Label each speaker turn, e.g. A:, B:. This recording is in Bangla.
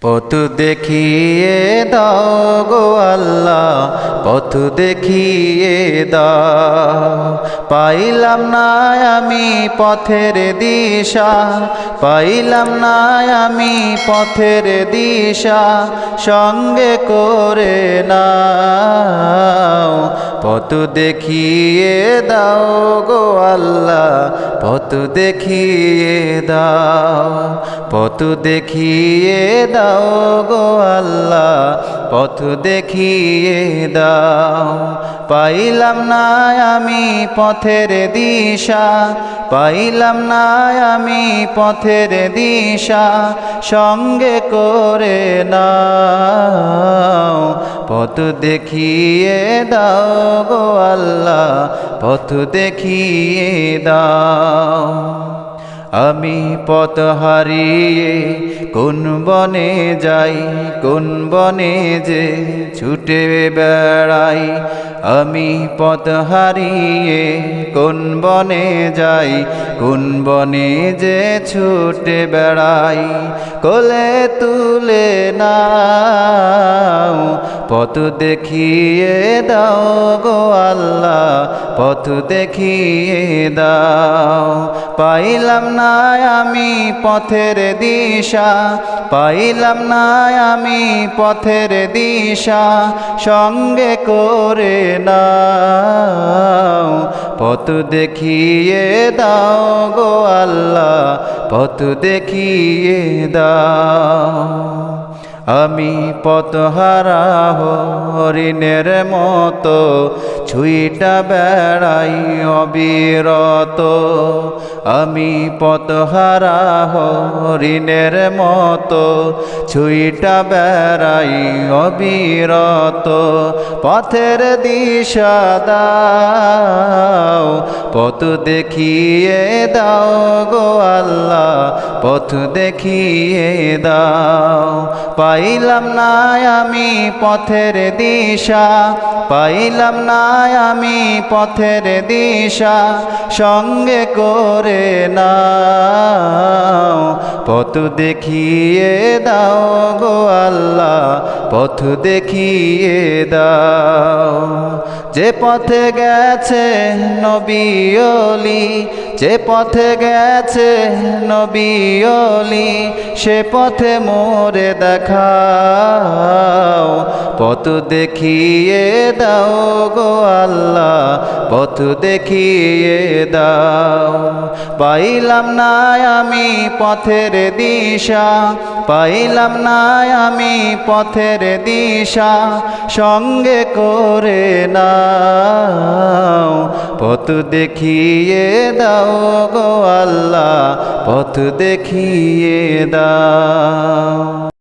A: পথ দেখিয়ে দাও গো আল্লাহ, পথ দেখিয়ে দাও। পাইলাম না আমি পথের দিশা, পাইলাম না আমি পথের দিশা, সঙ্গে করে নাও। পথ দেখিয়ে দাও গো আল্লাহ, পথ দেখিয়ে দাও। পথ দেখিয়ে দাও গো আল্লাহ, পথ দেখিয়ে দাও। পাইলাম না আমি পথের দিশা, পাইলাম না আমি পথের দিশা, সঙ্গে করে নাও। পথ দেখিয়ে দাও গো আল্লাহ, পথ দেখিয়ে দাও। আমি পথ হারিয়ে কোন বনে যাই, কোন বনে যে ছুটে বেড়াই। আমি পথ হারিয়ে কোন বনে যাই, কোন বনে যে ছুটে বেড়াই। কোলে তুলে নাও, পথ দেখিয়ে দাও গো আল্লাহ, পথ দেখিয়ে দাও। পাইলাম না আমি পথের দিশা, পাইলাম না আমি পথের দিশা, সঙ্গে করে নাও। পথ দেখিয়ে দাও গো আল্লাহ, পথ দেখিয়ে দাও। আমি পথহারা হরিণের মতো ছুইটা বেড়াই অবিরত। আমি পথহারা হরিণের মতো ছুইটা বেড়াই অবিরত। পথের দিশা দাও, পথ দেখিয়ে দাও গো আল্লাহ, পথ দেখিয়ে দাও। পাইলাম না আমি পথের দিশা, পাইলাম না আমি পথের দিশা, সঙ্গে করে নাও। পথ দেখিয়ে দাও গো আল্লাহ, পথ দেখিয়ে দাও। যে পথে গেছে নবী ওলি, যে পথে গেছে নবী ওলি, সে পথে মোরে দেখাও। পথ দেখিয়ে দাও গো আল্লাহ, পথ দেখিয়ে দাও। পাইলাম না আমি পথের দিশা, পাইলাম না আমি পথের দিশা, সঙ্গে করে নাও। পথ দেখিয়ে দাও গো আল্লাহ, পথ দেখিয়ে দাও।